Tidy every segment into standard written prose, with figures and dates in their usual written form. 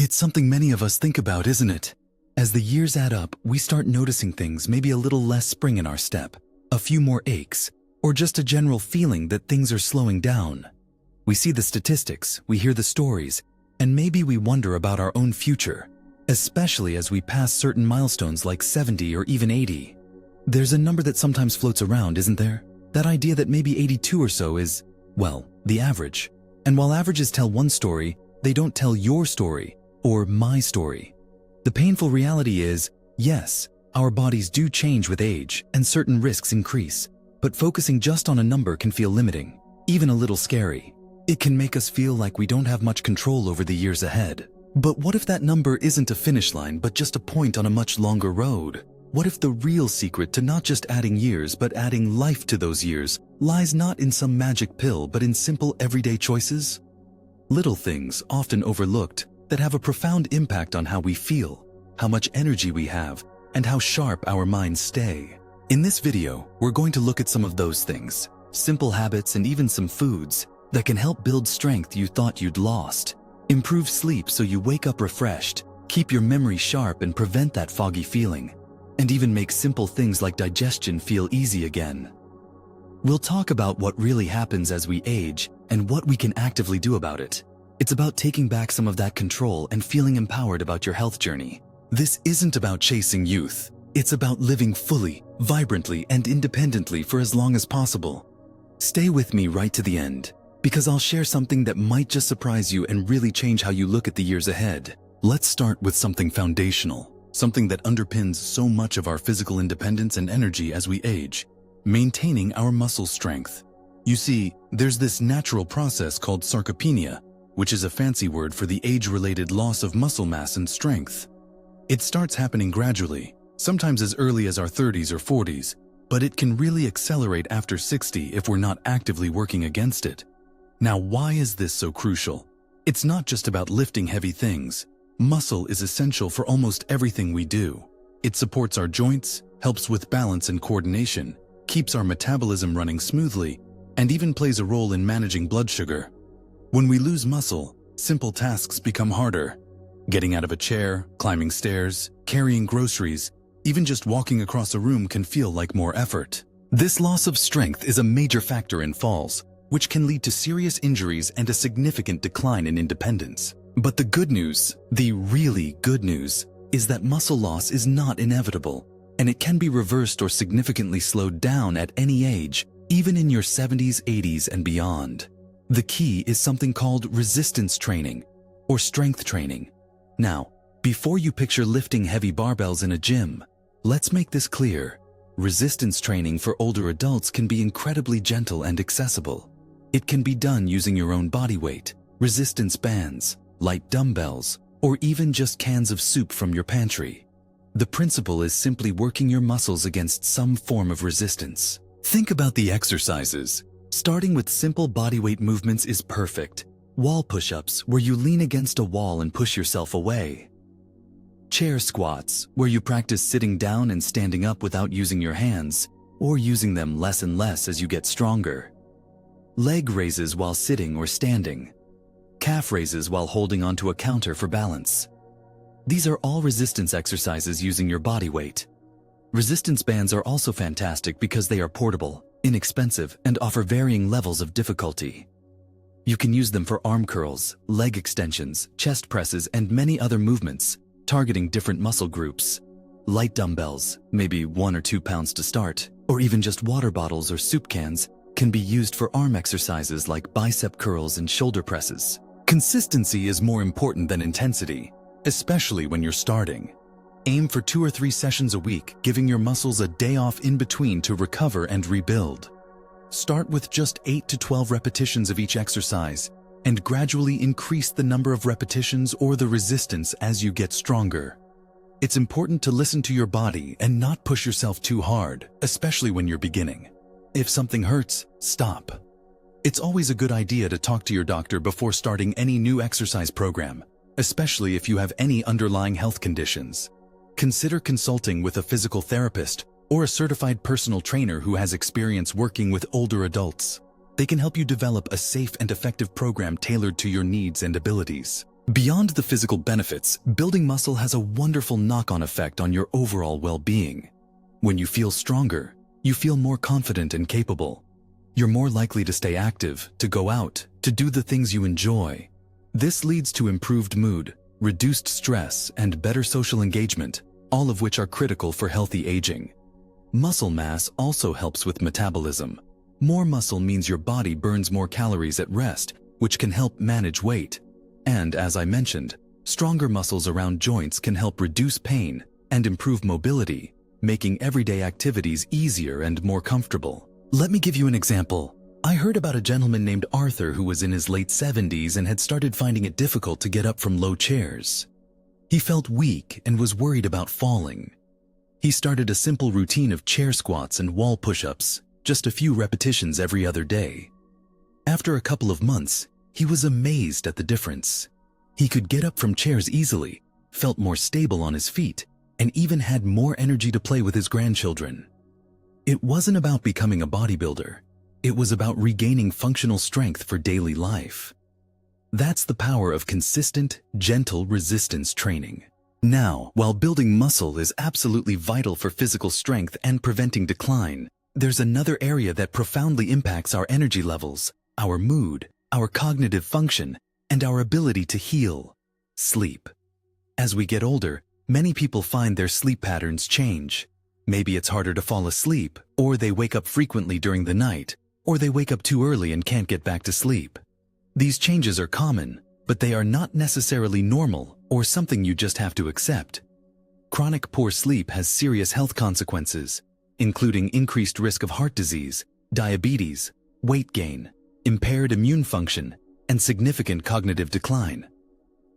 It's something many of us think about, isn't it? As the years add up, we start noticing things, maybe a little less spring in our step, a few more aches, or just a general feeling that things are slowing down. We see the statistics, we hear the stories, and maybe we wonder about our own future, especially as we pass certain milestones like 70 or even 80. There's a number that sometimes floats around, isn't there? That idea that maybe 82 or so is, well, the average. And while averages tell one story, they don't tell your story or my story. The painful reality is, yes, our bodies do change with age and certain risks increase, but focusing just on a number can feel limiting, even a little scary. It can make us feel like we don't have much control over the years ahead. But what if that number isn't a finish line but just a point on a much longer road? What if the real secret to not just adding years but adding life to those years lies not in some magic pill but in simple everyday choices? Little things, often overlooked, that have a profound impact on how we feel, how much energy we have, and how sharp our minds stay. In this video, we're going to look at some of those things, simple habits and even some foods that can help build strength you thought you'd lost, improve sleep so you wake up refreshed, keep your memory sharp and prevent that foggy feeling, and even make simple things like digestion feel easy again. We'll talk about what really happens as we age and what we can actively do about it. It's about taking back some of that control and feeling empowered about your health journey. This isn't about chasing youth. It's about living fully, vibrantly, and independently for as long as possible. Stay with me right to the end, because I'll share something that might just surprise you and really change how you look at the years ahead. Let's start with something foundational, something that underpins so much of our physical independence and energy as we age: maintaining our muscle strength. You see, there's this natural process called sarcopenia, which is a fancy word for the age-related loss of muscle mass and strength. It starts happening gradually, sometimes as early as our 30s or 40s, but it can really accelerate after 60 if we're not actively working against it. Now, why is this so crucial? It's not just about lifting heavy things. Muscle is essential for almost everything we do. It supports our joints, helps with balance and coordination, keeps our metabolism running smoothly, and even plays a role in managing blood sugar. When we lose muscle, simple tasks become harder. Getting out of a chair, climbing stairs, carrying groceries, even just walking across a room can feel like more effort. This loss of strength is a major factor in falls, which can lead to serious injuries and a significant decline in independence. But the good news, the really good news, is that muscle loss is not inevitable, and it can be reversed or significantly slowed down at any age, even in your 70s, 80s, and beyond. The key is something called resistance training, or strength training. Now, before you picture lifting heavy barbells in a gym, let's make this clear. Resistance training for older adults can be incredibly gentle and accessible. It can be done using your own body weight, resistance bands, light dumbbells, or even just cans of soup from your pantry. The principle is simply working your muscles against some form of resistance. Think about the exercises. Starting with simple bodyweight movements is perfect. Wall push-ups, where you lean against a wall and push yourself away. Chair squats, where you practice sitting down and standing up without using your hands, or using them less and less as you get stronger. Leg raises while sitting or standing. Calf raises while holding onto a counter for balance. These are all resistance exercises using your body weight. Resistance bands are also fantastic because they are portable, inexpensive, and offer varying levels of difficulty. You can use them for arm curls, leg extensions, chest presses, and many other movements, targeting different muscle groups. Light dumbbells, maybe 1 or 2 pounds to start, or even just water bottles or soup cans, can be used for arm exercises like bicep curls and shoulder presses. Consistency is more important than intensity, especially when you're starting. Aim for 2 or 3 sessions a week, giving your muscles a day off in between to recover and rebuild. Start with just 8 to 12 repetitions of each exercise, and gradually increase the number of repetitions or the resistance as you get stronger. It's important to listen to your body and not push yourself too hard, especially when you're beginning. If something hurts, stop. It's always a good idea to talk to your doctor before starting any new exercise program, especially if you have any underlying health conditions. Consider consulting with a physical therapist or a certified personal trainer who has experience working with older adults. They can help you develop a safe and effective program tailored to your needs and abilities. Beyond the physical benefits, building muscle has a wonderful knock-on effect on your overall well-being. When you feel stronger, you feel more confident and capable. You're more likely to stay active, to go out, to do the things you enjoy. This leads to improved mood, reduced stress, and better social engagement, all of which are critical for healthy aging. Muscle mass also helps with metabolism. More muscle means your body burns more calories at rest, which can help manage weight. And as I mentioned, stronger muscles around joints can help reduce pain and improve mobility, making everyday activities easier and more comfortable. Let me give you an example. I heard about a gentleman named Arthur who was in his late 70s and had started finding it difficult to get up from low chairs. He felt weak and was worried about falling. He started a simple routine of chair squats and wall push-ups, just a few repetitions every other day. After a couple of months, he was amazed at the difference. He could get up from chairs easily, felt more stable on his feet, and even had more energy to play with his grandchildren. It wasn't about becoming a bodybuilder. It was about regaining functional strength for daily life. That's the power of consistent, gentle resistance training. Now, while building muscle is absolutely vital for physical strength and preventing decline, there's another area that profoundly impacts our energy levels, our mood, our cognitive function, and our ability to heal: sleep. As we get older, many people find their sleep patterns change. Maybe it's harder to fall asleep, or they wake up frequently during the night, or they wake up too early and can't get back to sleep. These changes are common, but they are not necessarily normal or something you just have to accept. Chronic poor sleep has serious health consequences, including increased risk of heart disease, diabetes, weight gain, impaired immune function, and significant cognitive decline.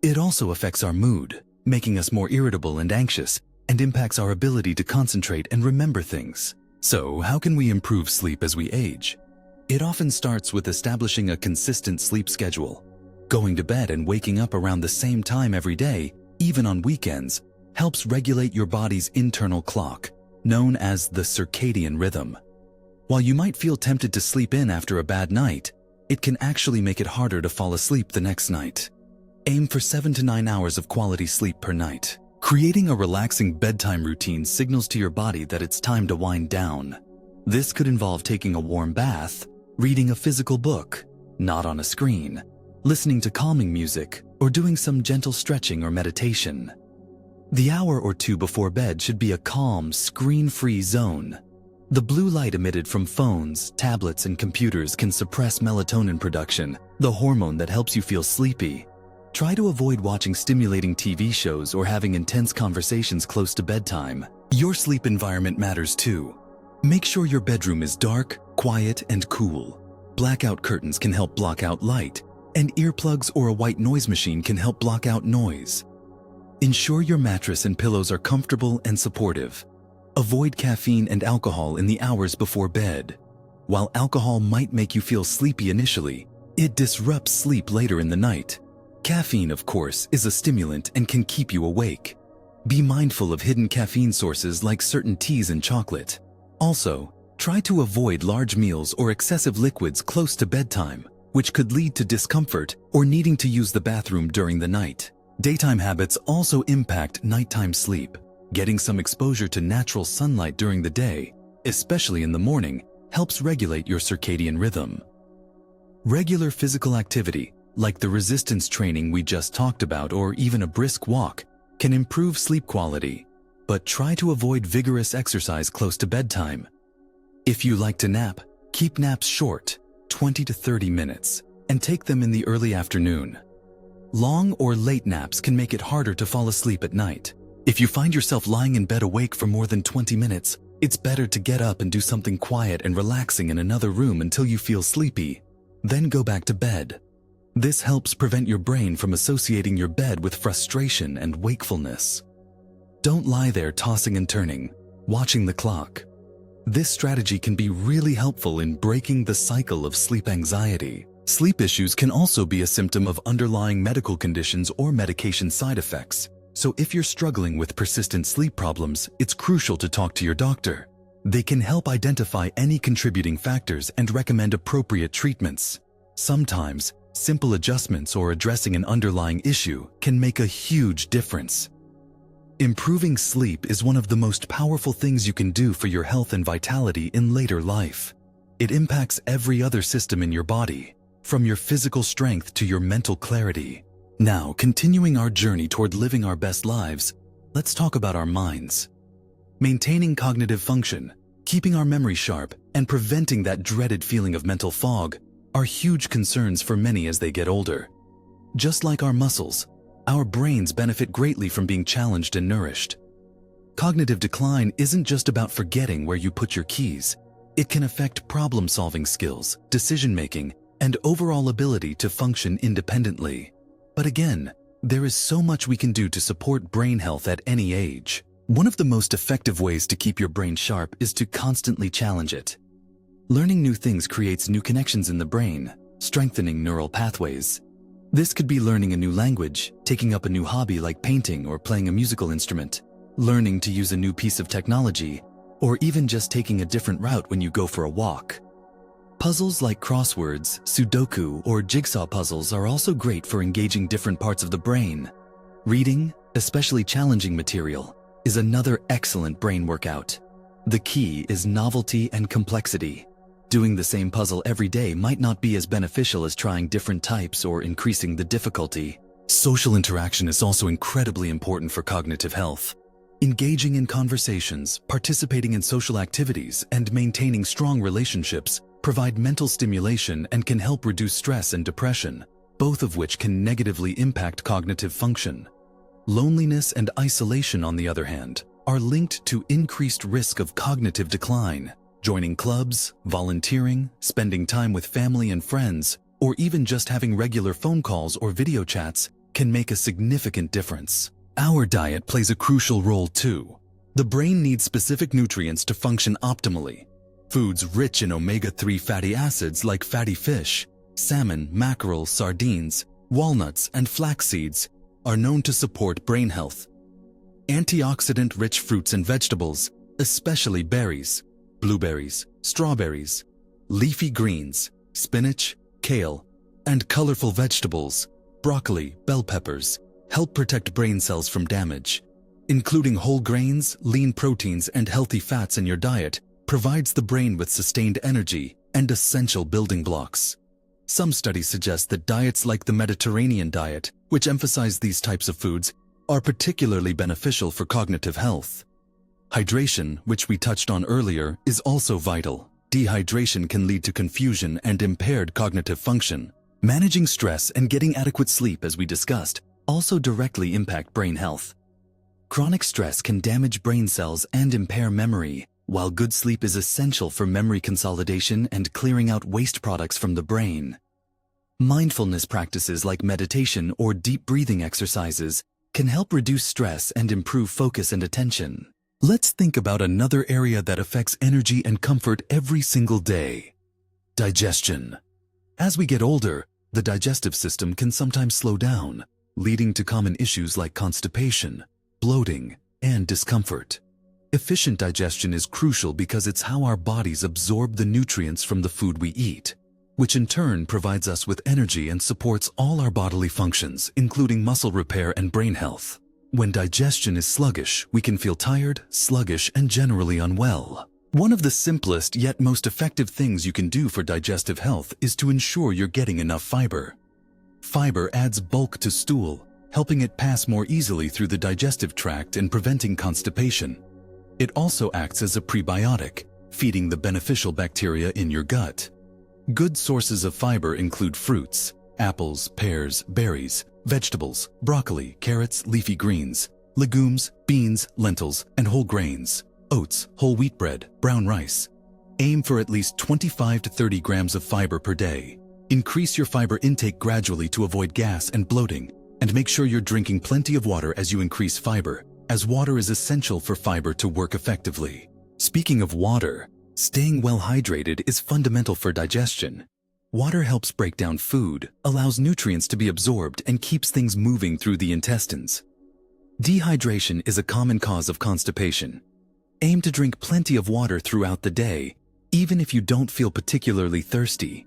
It also affects our mood, making us more irritable and anxious, and impacts our ability to concentrate and remember things. So, how can we improve sleep as we age? It often starts with establishing a consistent sleep schedule. Going to bed and waking up around the same time every day, even on weekends, helps regulate your body's internal clock, known as the circadian rhythm. While you might feel tempted to sleep in after a bad night, it can actually make it harder to fall asleep the next night. Aim for 7 to 9 hours of quality sleep per night. Creating a relaxing bedtime routine signals to your body that it's time to wind down. This could involve taking a warm bath, reading a physical book, not on a screen, listening to calming music, or doing some gentle stretching or meditation. The hour or two before bed should be a calm, screen-free zone. The blue light emitted from phones, tablets, and computers can suppress melatonin production, the hormone that helps you feel sleepy. Try to avoid watching stimulating TV shows or having intense conversations close to bedtime. Your sleep environment matters too. Make sure your bedroom is dark, quiet, and cool. Blackout curtains can help block out light, and earplugs or a white noise machine can help block out noise. Ensure your mattress and pillows are comfortable and supportive. Avoid caffeine and alcohol in the hours before bed. While alcohol might make you feel sleepy initially, it disrupts sleep later in the night. Caffeine, of course, is a stimulant and can keep you awake. Be mindful of hidden caffeine sources like certain teas and chocolate. Also, try to avoid large meals or excessive liquids close to bedtime, which could lead to discomfort or needing to use the bathroom during the night. Daytime habits also impact nighttime sleep. Getting some exposure to natural sunlight during the day, especially in the morning, helps regulate your circadian rhythm. Regular physical activity, like the resistance training we just talked about or even a brisk walk, can improve sleep quality, but try to avoid vigorous exercise close to bedtime. If you like to nap, keep naps short, 20 to 30 minutes, and take them in the early afternoon. Long or late naps can make it harder to fall asleep at night. If you find yourself lying in bed awake for more than 20 minutes, it's better to get up and do something quiet and relaxing in another room until you feel sleepy. Then go back to bed. This helps prevent your brain from associating your bed with frustration and wakefulness. Don't lie there tossing and turning, watching the clock. This strategy can be really helpful in breaking the cycle of sleep anxiety. Sleep issues can also be a symptom of underlying medical conditions or medication side effects. So if you're struggling with persistent sleep problems, it's crucial to talk to your doctor. They can help identify any contributing factors and recommend appropriate treatments. Sometimes, Simple adjustments or addressing an underlying issue can make a huge difference. Improving sleep is one of the most powerful things you can do for your health and vitality in later life. It impacts every other system in your body, from your physical strength to your mental clarity. Now, continuing our journey toward living our best lives, let's talk about our minds. Maintaining cognitive function, keeping our memory sharp, and preventing that dreaded feeling of mental fog are huge concerns for many as they get older. Just like our muscles, our brains benefit greatly from being challenged and nourished. Cognitive decline isn't just about forgetting where you put your keys. It can affect problem-solving skills, decision-making, and overall ability to function independently. But again, there is so much we can do to support brain health at any age. One of the most effective ways to keep your brain sharp is to constantly challenge it. Learning new things creates new connections in the brain, strengthening neural pathways. This could be learning a new language, taking up a new hobby like painting or playing a musical instrument, learning to use a new piece of technology, or even just taking a different route when you go for a walk. Puzzles like crosswords, Sudoku, or jigsaw puzzles are also great for engaging different parts of the brain. Reading, especially challenging material, is another excellent brain workout. The key is novelty and complexity. Doing the same puzzle every day might not be as beneficial as trying different types or increasing the difficulty. Social interaction is also incredibly important for cognitive health. Engaging in conversations, participating in social activities, and maintaining strong relationships provide mental stimulation and can help reduce stress and depression, both of which can negatively impact cognitive function. Loneliness and isolation, on the other hand, are linked to increased risk of cognitive decline. Joining clubs, volunteering, spending time with family and friends, or even just having regular phone calls or video chats can make a significant difference. Our diet plays a crucial role too. The brain needs specific nutrients to function optimally. Foods rich in omega-3 fatty acids like fatty fish, salmon, mackerel, sardines, walnuts, and flax seeds are known to support brain health. Antioxidant-rich fruits and vegetables, especially berries, blueberries, strawberries, leafy greens, spinach, kale, and colorful vegetables, broccoli, bell peppers, help protect brain cells from damage. Including whole grains, lean proteins, and healthy fats in your diet provides the brain with sustained energy and essential building blocks. Some studies suggest that diets like the Mediterranean diet, which emphasize these types of foods, are particularly beneficial for cognitive health. Hydration, which we touched on earlier, is also vital. Dehydration can lead to confusion and impaired cognitive function. Managing stress and getting adequate sleep, as we discussed, also directly impact brain health. Chronic stress can damage brain cells and impair memory, while good sleep is essential for memory consolidation and clearing out waste products from the brain. Mindfulness practices like meditation or deep breathing exercises can help reduce stress and improve focus and attention. Let's think about another area that affects energy and comfort every single day: digestion. As we get older, the digestive system can sometimes slow down, leading to common issues like constipation, bloating, and discomfort. Efficient digestion is crucial because it's how our bodies absorb the nutrients from the food we eat, which in turn provides us with energy and supports all our bodily functions, including muscle repair and brain health. When digestion is sluggish, we can feel tired, sluggish, and generally unwell. One of the simplest yet most effective things you can do for digestive health is to ensure you're getting enough fiber. Fiber adds bulk to stool, helping it pass more easily through the digestive tract and preventing constipation. It also acts as a prebiotic, feeding the beneficial bacteria in your gut. Good sources of fiber include fruits, apples, pears, berries, vegetables, broccoli, carrots, leafy greens, legumes, beans, lentils, and whole grains, oats, whole wheat bread, brown rice. Aim for at least 25 to 30 grams of fiber per day. Increase your fiber intake gradually to avoid gas and bloating, and make sure you're drinking plenty of water as you increase fiber, as water is essential for fiber to work effectively. Speaking of water, staying well hydrated is fundamental for digestion. Water helps break down food, allows nutrients to be absorbed, and keeps things moving through the intestines. Dehydration is a common cause of constipation. Aim to drink plenty of water throughout the day, even if you don't feel particularly thirsty.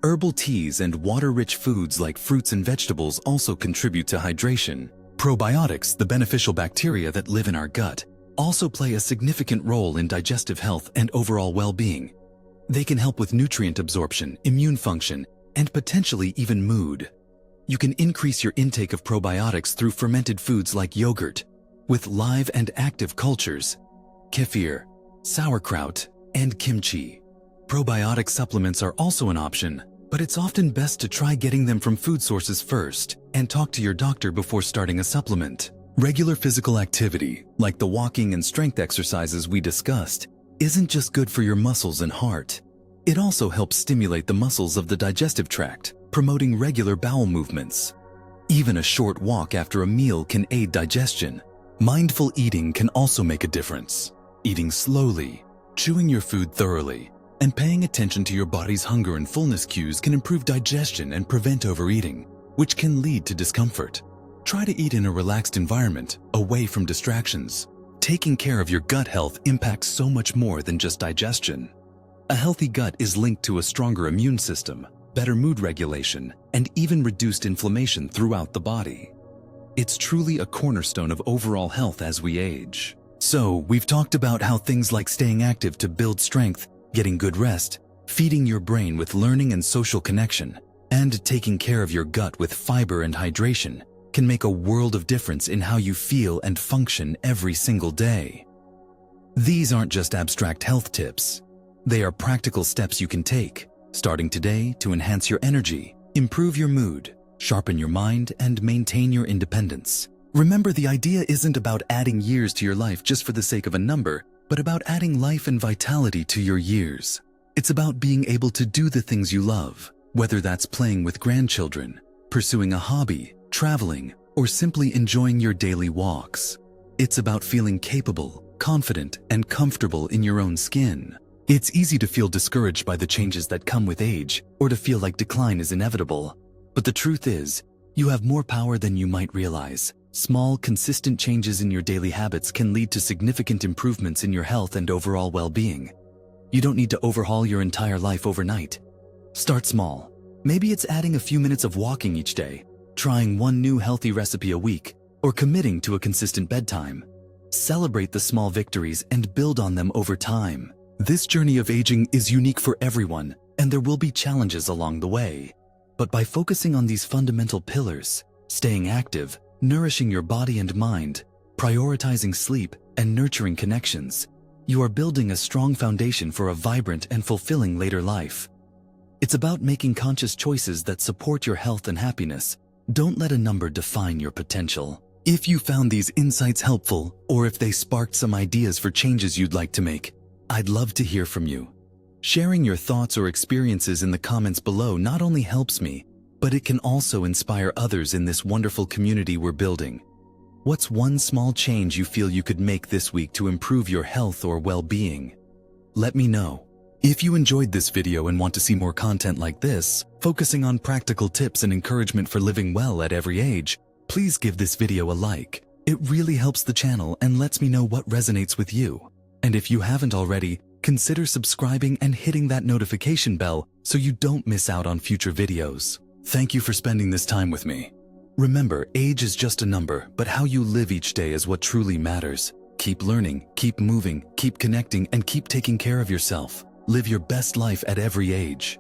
Herbal teas and water-rich foods like fruits and vegetables also contribute to hydration. Probiotics, the beneficial bacteria that live in our gut, also play a significant role in digestive health and overall well-being. They can help with nutrient absorption, immune function, and potentially even mood. You can increase your intake of probiotics through fermented foods like yogurt, with live and active cultures, kefir, sauerkraut, and kimchi. Probiotic supplements are also an option, but it's often best to try getting them from food sources first and talk to your doctor before starting a supplement. Regular physical activity, like the walking and strength exercises we discussed, isn't just good for your muscles and heart. It also helps stimulate the muscles of the digestive tract, promoting regular bowel movements. Even a short walk after a meal can aid digestion. Mindful eating can also make a difference. Eating slowly, chewing your food thoroughly, and paying attention to your body's hunger and fullness cues can improve digestion and prevent overeating, which can lead to discomfort. Try to eat in a relaxed environment, away from distractions. Taking care of your gut health impacts so much more than just digestion. A healthy gut is linked to a stronger immune system, better mood regulation, and even reduced inflammation throughout the body. It's truly a cornerstone of overall health as we age. So, we've talked about how things like staying active to build strength, getting good rest, feeding your brain with learning and social connection, and taking care of your gut with fiber and hydration can make a world of difference in how you feel and function every single day. These aren't just abstract health tips. They are practical steps you can take, starting today, to enhance your energy, improve your mood, sharpen your mind, and maintain your independence. Remember, the idea isn't about adding years to your life just for the sake of a number, but about adding life and vitality to your years. It's about being able to do the things you love, whether that's playing with grandchildren, pursuing a hobby, traveling, or simply enjoying your daily walks. It's about feeling capable, confident, and comfortable in your own skin. It's easy to feel discouraged by the changes that come with age, or to feel like decline is inevitable. But the truth is, you have more power than you might realize. Small, consistent changes in your daily habits can lead to significant improvements in your health and overall well-being. You don't need to overhaul your entire life overnight. Start small. Maybe it's adding a few minutes of walking each day, trying one new healthy recipe a week, or committing to a consistent bedtime. Celebrate the small victories and build on them over time. This journey of aging is unique for everyone, and there will be challenges along the way. But by focusing on these fundamental pillars, staying active, nourishing your body and mind, prioritizing sleep, and nurturing connections, you are building a strong foundation for a vibrant and fulfilling later life. It's about making conscious choices that support your health and happiness. Don't let a number define your potential. If you found these insights helpful, or if they sparked some ideas for changes you'd like to make, I'd love to hear from you. Sharing your thoughts or experiences in the comments below not only helps me, but it can also inspire others in this wonderful community we're building. What's one small change you feel you could make this week to improve your health or well-being? Let me know. If you enjoyed this video and want to see more content like this, focusing on practical tips and encouragement for living well at every age, please give this video a like. It really helps the channel and lets me know what resonates with you. And if you haven't already, consider subscribing and hitting that notification bell so you don't miss out on future videos. Thank you for spending this time with me. Remember, age is just a number, but how you live each day is what truly matters. Keep learning, keep moving, keep connecting, and keep taking care of yourself. Live your best life at every age.